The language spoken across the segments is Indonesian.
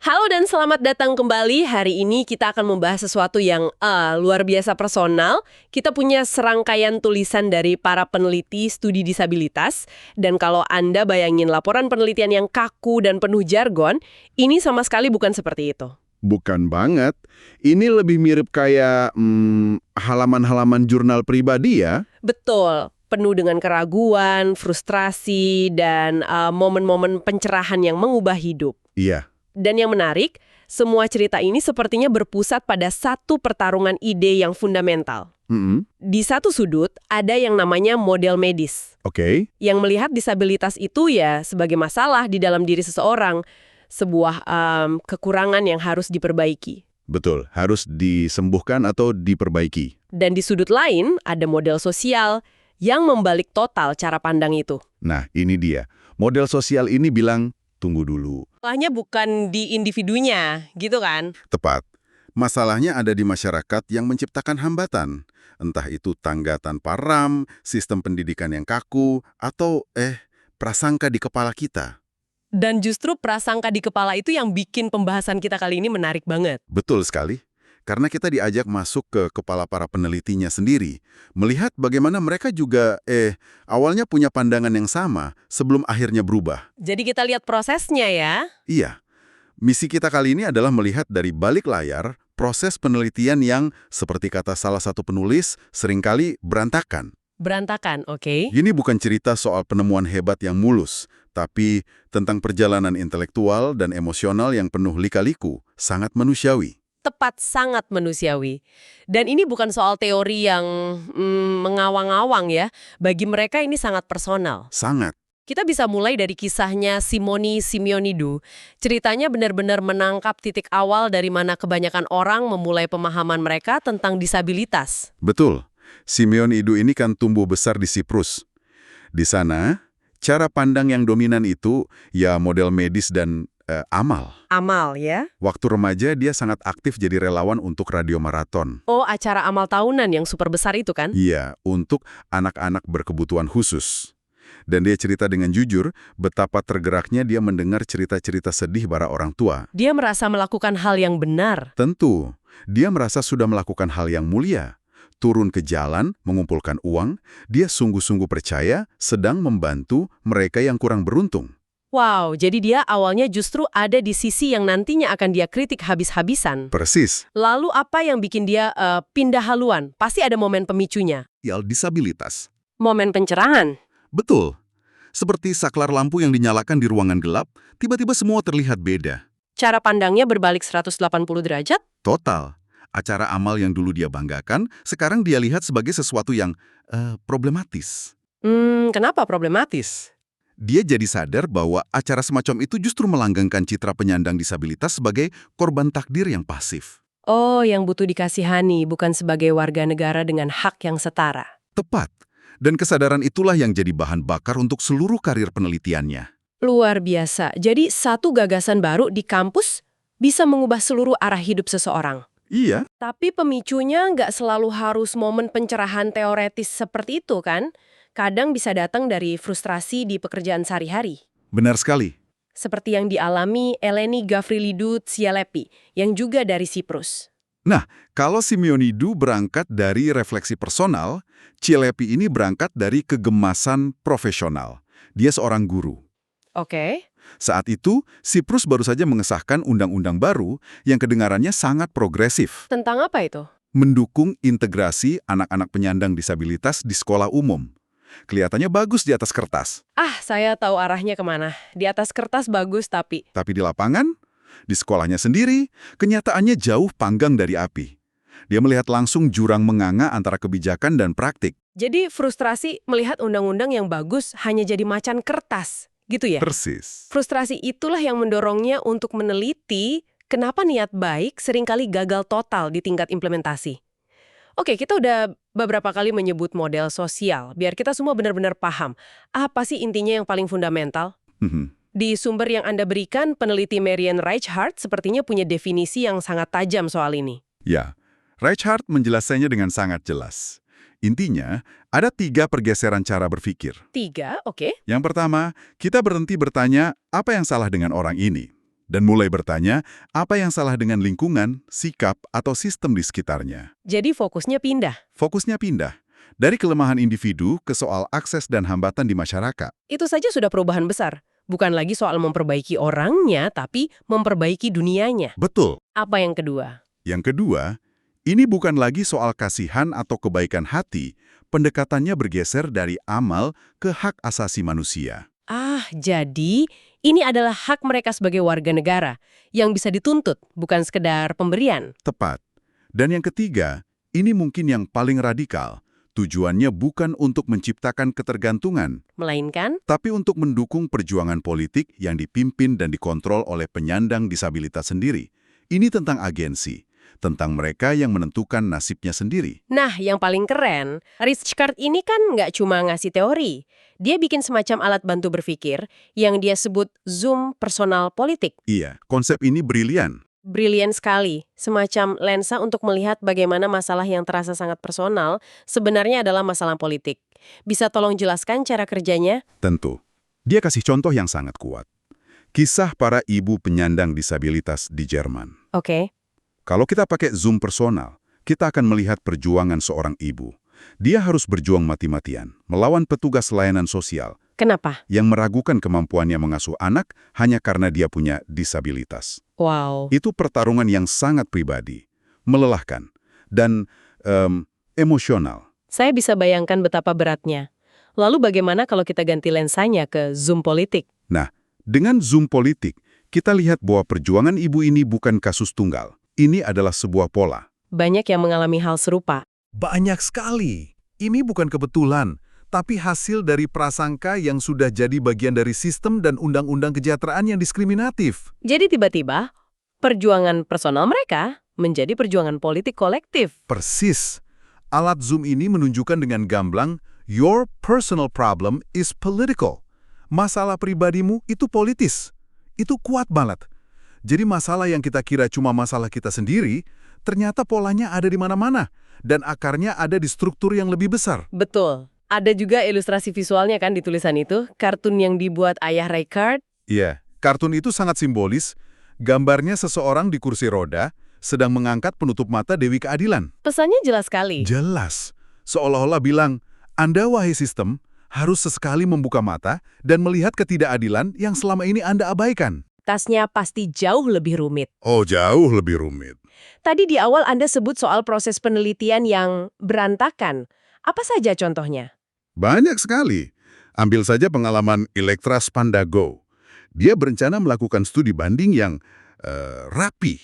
Halo dan selamat datang kembali. Hari ini kita akan membahas sesuatu yang luar biasa personal. Kita punya serangkaian tulisan dari para peneliti studi disabilitas. Dan kalau Anda bayangin laporan penelitian yang kaku dan penuh jargon, ini sama sekali bukan seperti itu. Bukan banget. Ini lebih mirip kayak halaman-halaman jurnal pribadi ya. Betul, penuh dengan keraguan, frustrasi, dan momen-momen pencerahan yang mengubah hidup. Iya, Dan yang menarik, semua cerita ini sepertinya berpusat pada satu pertarungan ide yang fundamental. Di satu sudut, ada yang namanya model medis, oke. yang melihat disabilitas itu ya sebagai masalah di dalam diri seseorang, sebuah kekurangan yang harus diperbaiki. Betul, harus disembuhkan atau diperbaiki. Dan di sudut lain, ada model sosial yang membalik total cara pandang itu. Nah, ini dia. Model sosial ini bilang, tunggu dulu. Masalahnya bukan di individunya, gitu kan? Tepat. Masalahnya ada di masyarakat yang menciptakan hambatan. Entah itu tangga tanpa ram, sistem pendidikan yang kaku, atau prasangka di kepala kita. Dan justru prasangka di kepala itu yang bikin pembahasan kita kali ini menarik banget. Betul sekali. Karena kita diajak masuk ke kepala para penelitinya sendiri, melihat bagaimana mereka juga awalnya punya pandangan yang sama sebelum akhirnya berubah. Jadi kita lihat prosesnya ya. Iya, misi kita kali ini adalah melihat dari balik layar proses penelitian yang, seperti kata salah satu penulis, seringkali berantakan. Berantakan, oke. Ini bukan cerita soal penemuan hebat yang mulus, tapi tentang perjalanan intelektual dan emosional yang penuh lika-liku, sangat manusiawi. Tepat, sangat manusiawi. Dan ini bukan soal teori yang mengawang-awang ya. Bagi mereka ini sangat personal. Sangat. Kita bisa mulai dari kisahnya Simoni Simeonidou. Ceritanya benar-benar menangkap titik awal dari mana kebanyakan orang memulai pemahaman mereka tentang disabilitas. Betul. Simeonidou ini kan tumbuh besar di Siprus. Di sana, cara pandang yang dominan itu ya model medis dan amal. Amal ya? Waktu remaja dia sangat aktif jadi relawan untuk radio maraton. Oh, acara amal tahunan yang super besar itu kan? Iya, untuk anak-anak berkebutuhan khusus. Dan dia cerita dengan jujur betapa tergeraknya dia mendengar cerita-cerita sedih para orang tua. Dia merasa melakukan hal yang benar. Tentu, dia merasa sudah melakukan hal yang mulia. Turun ke jalan, mengumpulkan uang, dia sungguh-sungguh percaya sedang membantu mereka yang kurang beruntung. Wow, jadi dia awalnya justru ada di sisi yang nantinya akan dia kritik habis-habisan. Persis. Lalu apa yang bikin dia pindah haluan? Pasti ada momen pemicunya. Disabilitas. Momen pencerahan. Betul. Seperti saklar lampu yang dinyalakan di ruangan gelap, tiba-tiba semua terlihat beda. Cara pandangnya berbalik 180 derajat? Total. Acara amal yang dulu dia banggakan, sekarang dia lihat sebagai sesuatu yang problematis. Kenapa problematis? Dia jadi sadar bahwa acara semacam itu justru melanggengkan citra penyandang disabilitas sebagai korban takdir yang pasif. Oh, yang butuh dikasihani, bukan sebagai warga negara dengan hak yang setara. Tepat. Dan kesadaran itulah yang jadi bahan bakar untuk seluruh karir penelitiannya. Luar biasa. Jadi satu gagasan baru di kampus bisa mengubah seluruh arah hidup seseorang. Iya. Tapi pemicunya nggak selalu harus momen pencerahan teoretis seperti itu kan? Kadang bisa datang dari frustrasi di pekerjaan sehari-hari. Benar sekali. Seperti yang dialami Eleni Gavrilidou Tsialepi, yang juga dari Siprus. Nah, kalau Simeonidou berangkat dari refleksi personal, Tsialepi ini berangkat dari kegemasan profesional. Dia seorang guru. Oke. Saat itu, Siprus baru saja mengesahkan undang-undang baru yang kedengarannya sangat progresif. Tentang apa itu? Mendukung integrasi anak-anak penyandang disabilitas di sekolah umum. Kelihatannya bagus di atas kertas. Saya tahu arahnya kemana. Di atas kertas bagus tapi... Tapi di lapangan, di sekolahnya sendiri, kenyataannya jauh panggang dari api. Dia melihat langsung jurang menganga antara kebijakan dan praktik. Jadi frustrasi melihat undang-undang yang bagus hanya jadi macan kertas, gitu ya? Persis. Frustrasi itulah yang mendorongnya untuk meneliti kenapa niat baik seringkali gagal total di tingkat implementasi. Oke, kita udah beberapa kali menyebut model sosial, biar kita semua benar-benar paham. Apa sih intinya yang paling fundamental? Di sumber yang Anda berikan, peneliti Marian Reichhardt sepertinya punya definisi yang sangat tajam soal ini. Ya, Reichhardt menjelaskannya dengan sangat jelas. Intinya, ada 3 pergeseran cara berpikir. 3, oke. Yang pertama, kita berhenti bertanya, apa yang salah dengan orang ini? Dan mulai bertanya, apa yang salah dengan lingkungan, sikap, atau sistem di sekitarnya. Jadi fokusnya pindah. Fokusnya pindah dari kelemahan individu ke soal akses dan hambatan di masyarakat. Itu saja sudah perubahan besar. Bukan lagi soal memperbaiki orangnya, tapi memperbaiki dunianya. Betul. Apa yang kedua? Yang kedua, ini bukan lagi soal kasihan atau kebaikan hati. Pendekatannya bergeser dari amal ke hak asasi manusia. Jadi ini adalah hak mereka sebagai warga negara yang bisa dituntut, bukan sekedar pemberian. Tepat. Dan yang ketiga, ini mungkin yang paling radikal. Tujuannya bukan untuk menciptakan ketergantungan, Melainkan, tapi untuk mendukung perjuangan politik yang dipimpin dan dikontrol oleh penyandang disabilitas sendiri. Ini tentang agensi, tentang mereka yang menentukan nasibnya sendiri. nah yang paling keren, Richcard ini kan nggak cuma ngasih teori. Dia bikin semacam alat bantu berpikir yang dia sebut Zoom personal politik. Iya, konsep ini brilian. Brilian sekali, semacam lensa untuk melihat bagaimana masalah yang terasa sangat personal sebenarnya adalah masalah politik. Bisa tolong jelaskan cara kerjanya? Tentu. Dia kasih contoh yang sangat kuat. Kisah para ibu penyandang disabilitas di Jerman. Oke. Kalau kita pakai Zoom personal, kita akan melihat perjuangan seorang ibu. Dia harus berjuang mati-matian, melawan petugas layanan sosial Kenapa? yang meragukan kemampuannya mengasuh anak hanya karena dia punya disabilitas. Wow. Itu pertarungan yang sangat pribadi, melelahkan, dan emosional. Saya bisa bayangkan betapa beratnya. Lalu bagaimana kalau kita ganti lensanya ke Zoom politik? Nah, dengan Zoom politik, kita lihat bahwa perjuangan ibu ini bukan kasus tunggal. Ini adalah sebuah pola. Banyak yang mengalami hal serupa. Banyak sekali. Ini bukan kebetulan, tapi hasil dari prasangka yang sudah jadi bagian dari sistem dan undang-undang kesejahteraan yang diskriminatif. Jadi tiba-tiba, perjuangan personal mereka menjadi perjuangan politik kolektif. Persis. Alat Zoom ini menunjukkan dengan gamblang, your personal problem is political. Masalah pribadimu itu politis. Itu kuat banget. Jadi masalah yang kita kira cuma masalah kita sendiri, ternyata polanya ada di mana-mana. Dan akarnya ada di struktur yang lebih besar. Betul. Ada juga ilustrasi visualnya kan di tulisan itu, kartun yang dibuat ayah Richcard. Iya, kartun itu sangat simbolis. Gambarnya seseorang di kursi roda sedang mengangkat penutup mata Dewi Keadilan. Pesannya jelas sekali. Jelas. Seolah-olah bilang, Anda wahai sistem, harus sesekali membuka mata dan melihat ketidakadilan yang selama ini Anda abaikan. Tasnya pasti jauh lebih rumit. Oh, jauh lebih rumit. Tadi di awal Anda sebut soal proses penelitian yang berantakan. Apa saja contohnya? Banyak sekali. Ambil saja pengalaman Electra Spandago. Dia berencana melakukan studi banding yang rapi.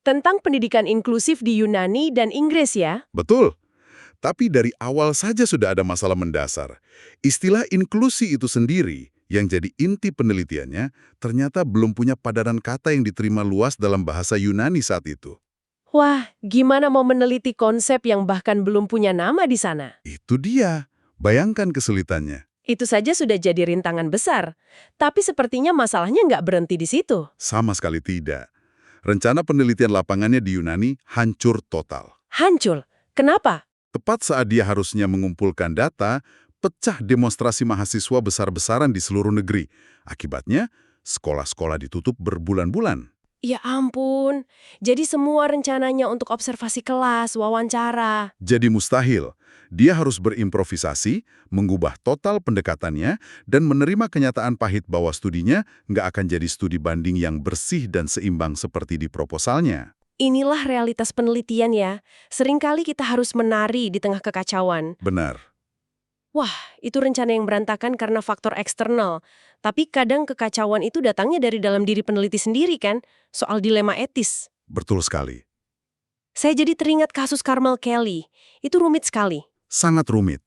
Tentang pendidikan inklusif di Yunani dan Inggris ya? Betul. Tapi dari awal saja sudah ada masalah mendasar. Istilah inklusi itu sendiri yang jadi inti penelitiannya ternyata belum punya padanan kata yang diterima luas dalam bahasa Yunani saat itu. Wah, gimana mau meneliti konsep yang bahkan belum punya nama di sana? Itu dia. Bayangkan kesulitannya. Itu saja sudah jadi rintangan besar. Tapi sepertinya masalahnya nggak berhenti di situ. Sama sekali tidak. Rencana penelitian lapangannya di Yunani hancur total. Hancur. Kenapa? Tepat saat dia harusnya mengumpulkan data, pecah demonstrasi mahasiswa besar-besaran di seluruh negeri. Akibatnya, sekolah-sekolah ditutup berbulan-bulan. Ya ampun. Jadi semua rencananya untuk observasi kelas, wawancara. Jadi mustahil. Dia harus berimprovisasi, mengubah total pendekatannya, dan menerima kenyataan pahit bahwa studinya nggak akan jadi studi banding yang bersih dan seimbang seperti di proposalnya. Inilah realitas penelitian ya. Seringkali kita harus menari di tengah kekacauan. Benar. Wah, itu rencana yang berantakan karena faktor eksternal. Tapi kadang kekacauan itu datangnya dari dalam diri peneliti sendiri kan? Soal dilema etis. Betul sekali. Saya jadi teringat kasus Carmel Kelly. Itu rumit sekali. Sangat rumit.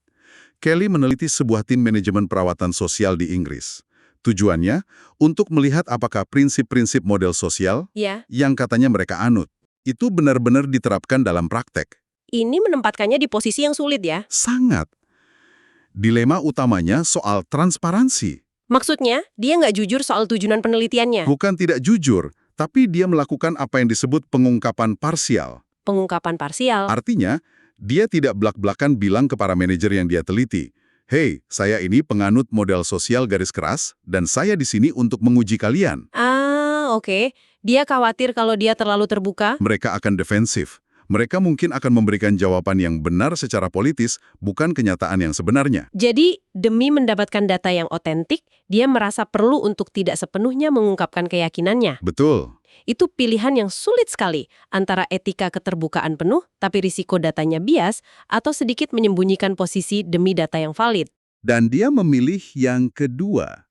Kelly meneliti sebuah tim manajemen perawatan sosial di Inggris. Tujuannya untuk melihat apakah prinsip-prinsip model sosial Ya, yang katanya mereka anut, itu benar-benar diterapkan dalam praktek. ini menempatkannya di posisi yang sulit ya. Sangat. Dilema utamanya soal transparansi. Maksudnya, dia nggak jujur soal tujuan penelitiannya. Bukan tidak jujur, tapi dia melakukan apa yang disebut pengungkapan parsial. Pengungkapan parsial. Artinya, dia tidak blak-blakan bilang ke para manajer yang dia teliti, "Hei, saya ini penganut model sosial garis keras, dan saya di sini untuk menguji kalian." Oh, oke. Dia khawatir kalau dia terlalu terbuka? Mereka akan defensif. Mereka mungkin akan memberikan jawaban yang benar secara politis, bukan kenyataan yang sebenarnya. Jadi, demi mendapatkan data yang otentik, dia merasa perlu untuk tidak sepenuhnya mengungkapkan keyakinannya. Betul. Itu pilihan yang sulit sekali antara etika keterbukaan penuh, tapi risiko datanya bias, atau sedikit menyembunyikan posisi demi data yang valid. Dan dia memilih yang kedua.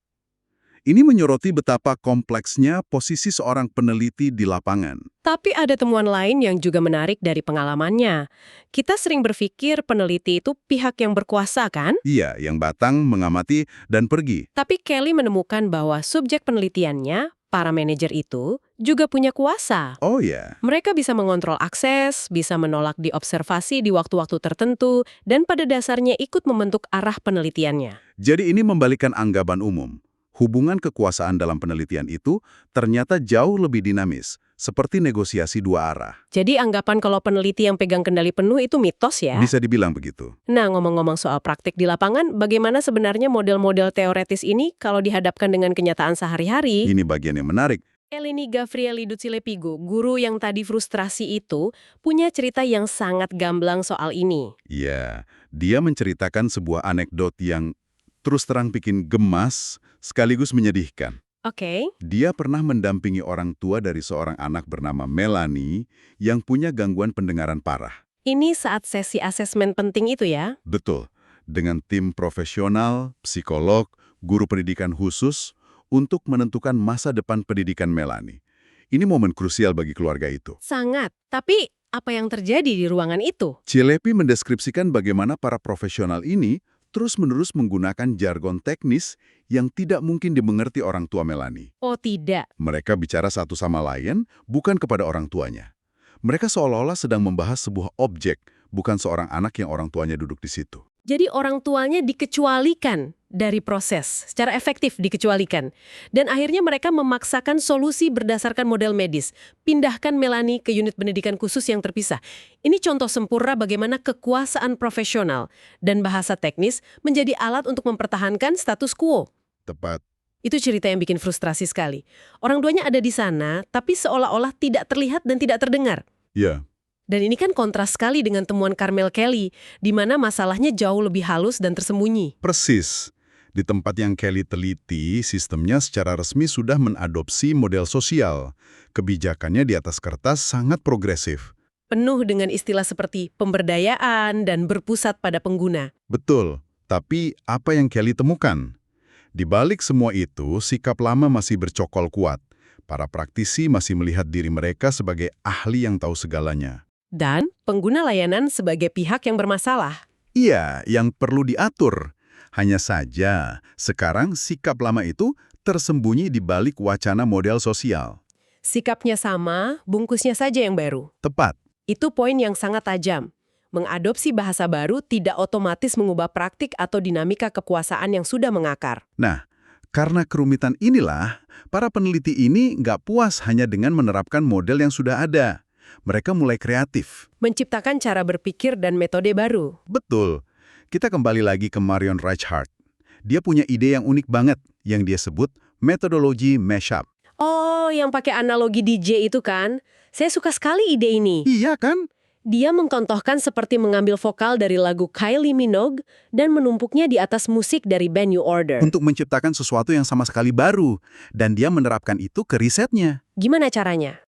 Ini menyoroti betapa kompleksnya posisi seorang peneliti di lapangan. Tapi ada temuan lain yang juga menarik dari pengalamannya. Kita sering berpikir peneliti itu pihak yang berkuasa, kan? Iya, yang batang, mengamati, dan pergi. Tapi Kelly menemukan bahwa subjek penelitiannya, para manajer itu, juga punya kuasa. Oh ya, Mereka bisa mengontrol akses, bisa menolak diobservasi di waktu-waktu tertentu, dan pada dasarnya ikut membentuk arah penelitiannya. jadi ini membalikkan anggapan umum. Hubungan kekuasaan dalam penelitian itu ternyata jauh lebih dinamis, seperti negosiasi dua arah. Jadi anggapan kalau peneliti yang pegang kendali penuh itu mitos ya? Bisa dibilang begitu. Nah, ngomong-ngomong soal praktik di lapangan, bagaimana sebenarnya model-model teoretis ini kalau dihadapkan dengan kenyataan sehari-hari? Ini bagian yang menarik. Eleni Gavrieli Ducilepigo, guru yang tadi frustrasi itu, punya cerita yang sangat gamblang soal ini. Ya, dia menceritakan sebuah anekdot yang terus terang bikin gemas sekaligus menyedihkan. Oke. Dia pernah mendampingi orang tua dari seorang anak bernama Melanie yang punya gangguan pendengaran parah. Ini saat sesi asesmen penting itu ya? Betul, dengan tim profesional, psikolog, guru pendidikan khusus untuk menentukan masa depan pendidikan Melanie. Ini momen krusial bagi keluarga itu. Sangat. Tapi apa yang terjadi di ruangan itu? Cilepi mendeskripsikan bagaimana para profesional ini terus-menerus menggunakan jargon teknis yang tidak mungkin dimengerti orang tua Melanie. Oh tidak. Mereka bicara satu sama lain, bukan kepada orang tuanya. Mereka seolah-olah sedang membahas sebuah objek, bukan seorang anak yang orang tuanya duduk di situ. Jadi orang tuanya dikecualikan dari proses, secara efektif dikecualikan. Dan akhirnya mereka memaksakan solusi berdasarkan model medis. Pindahkan Melanie ke unit pendidikan khusus yang terpisah. Ini contoh sempurna bagaimana kekuasaan profesional dan bahasa teknis menjadi alat untuk mempertahankan status quo. Tepat. Itu cerita yang bikin frustrasi sekali. Orang tuanya ada di sana, tapi seolah-olah tidak terlihat dan tidak terdengar. Ya, Dan ini kan kontras sekali dengan temuan Carmel Kelly, di mana masalahnya jauh lebih halus dan tersembunyi. persis. Di tempat yang Kelly teliti, sistemnya secara resmi sudah mengadopsi model sosial. Kebijakannya di atas kertas sangat progresif. Penuh dengan istilah seperti pemberdayaan dan berpusat pada pengguna. Betul, tapi apa yang Kelly temukan? Di balik semua itu, sikap lama masih bercokol kuat. Para praktisi masih melihat diri mereka sebagai ahli yang tahu segalanya. Dan pengguna layanan sebagai pihak yang bermasalah. Iya, yang perlu diatur. Hanya saja, sekarang sikap lama itu tersembunyi di balik wacana model sosial. Sikapnya sama, bungkusnya saja yang baru. Tepat. Itu poin yang sangat tajam. Mengadopsi bahasa baru tidak otomatis mengubah praktik atau dinamika kekuasaan yang sudah mengakar. Nah, karena kerumitan inilah, para peneliti ini nggak puas hanya dengan menerapkan model yang sudah ada. Mereka mulai kreatif. Menciptakan cara berpikir dan metode baru. Betul. Kita kembali lagi ke Marion Reichhardt. Dia punya ide yang unik banget, yang dia sebut metodologi mashup. Oh, yang pakai analogi DJ itu kan? Saya suka sekali ide ini. Iya kan? Dia mengcontohkan seperti mengambil vokal dari lagu Kylie Minogue dan menumpuknya di atas musik dari band New Order. Untuk menciptakan sesuatu yang sama sekali baru. Dan dia menerapkan itu ke risetnya. Gimana caranya?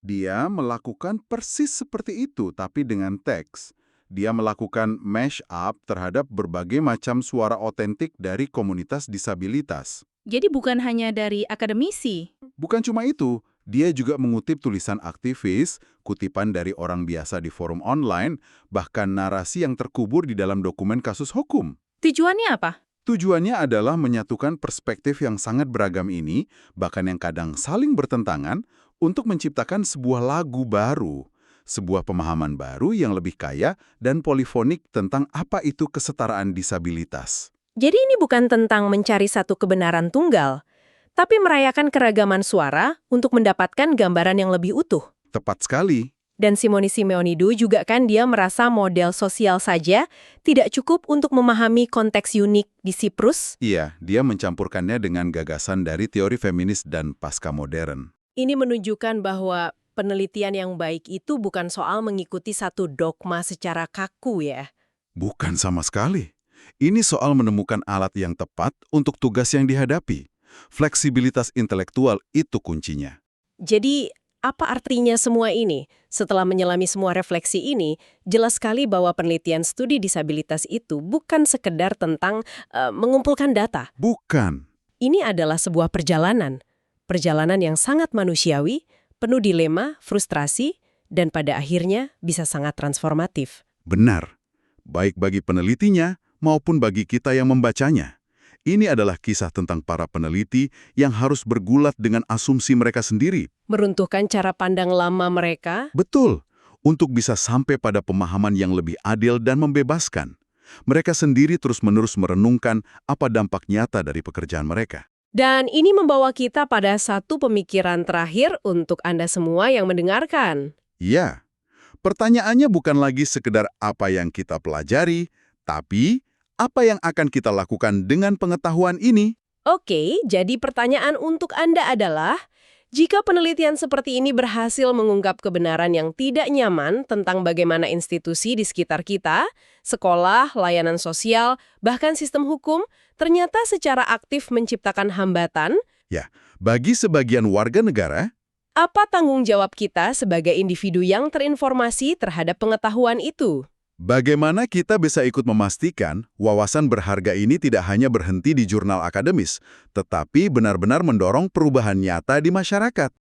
Dia melakukan persis seperti itu, tapi dengan teks. Dia melakukan mash up terhadap berbagai macam suara otentik dari komunitas disabilitas. Jadi bukan hanya dari akademisi. Bukan cuma itu, dia juga mengutip tulisan aktivis, kutipan dari orang biasa di forum online, bahkan narasi yang terkubur di dalam dokumen kasus hukum. Tujuannya apa? Tujuannya adalah menyatukan perspektif yang sangat beragam ini, bahkan yang kadang saling bertentangan, untuk menciptakan sebuah lagu baru, sebuah pemahaman baru yang lebih kaya dan polifonik tentang apa itu kesetaraan disabilitas. Jadi ini bukan tentang mencari satu kebenaran tunggal, tapi merayakan keragaman suara untuk mendapatkan gambaran yang lebih utuh. Tepat sekali. Dan Simone Simeonidou juga kan dia merasa model sosial saja tidak cukup untuk memahami konteks unik di Siprus. Iya, dia mencampurkannya dengan gagasan dari teori feminis dan pasca modern. Ini menunjukkan bahwa penelitian yang baik itu bukan soal mengikuti satu dogma secara kaku ya. Bukan sama sekali. Ini soal menemukan alat yang tepat untuk tugas yang dihadapi. Fleksibilitas intelektual itu kuncinya. Jadi, apa artinya semua ini? Setelah menyelami semua refleksi ini, jelas sekali bahwa penelitian studi disabilitas itu bukan sekedar tentang mengumpulkan data. Bukan. Ini adalah sebuah perjalanan. Perjalanan yang sangat manusiawi, penuh dilema, frustrasi, dan pada akhirnya bisa sangat transformatif. Benar. Baik bagi penelitinya maupun bagi kita yang membacanya. Ini adalah kisah tentang para peneliti yang harus bergulat dengan asumsi mereka sendiri. Meruntuhkan cara pandang lama mereka. Betul, untuk bisa sampai pada pemahaman yang lebih adil dan membebaskan. Mereka sendiri terus-menerus merenungkan apa dampak nyata dari pekerjaan mereka. Dan ini membawa kita pada satu pemikiran terakhir untuk Anda semua yang mendengarkan. Ya, pertanyaannya bukan lagi sekedar apa yang kita pelajari, tapi apa yang akan kita lakukan dengan pengetahuan ini? Oke, jadi pertanyaan untuk Anda adalah, jika penelitian seperti ini berhasil mengungkap kebenaran yang tidak nyaman tentang bagaimana institusi di sekitar kita, sekolah, layanan sosial, bahkan sistem hukum, ternyata secara aktif menciptakan hambatan, Ya, bagi sebagian warga negara, apa tanggung jawab kita sebagai individu yang terinformasi terhadap pengetahuan itu? bagaimana kita bisa ikut memastikan wawasan berharga ini tidak hanya berhenti di jurnal akademis, tetapi benar-benar mendorong perubahan nyata di masyarakat?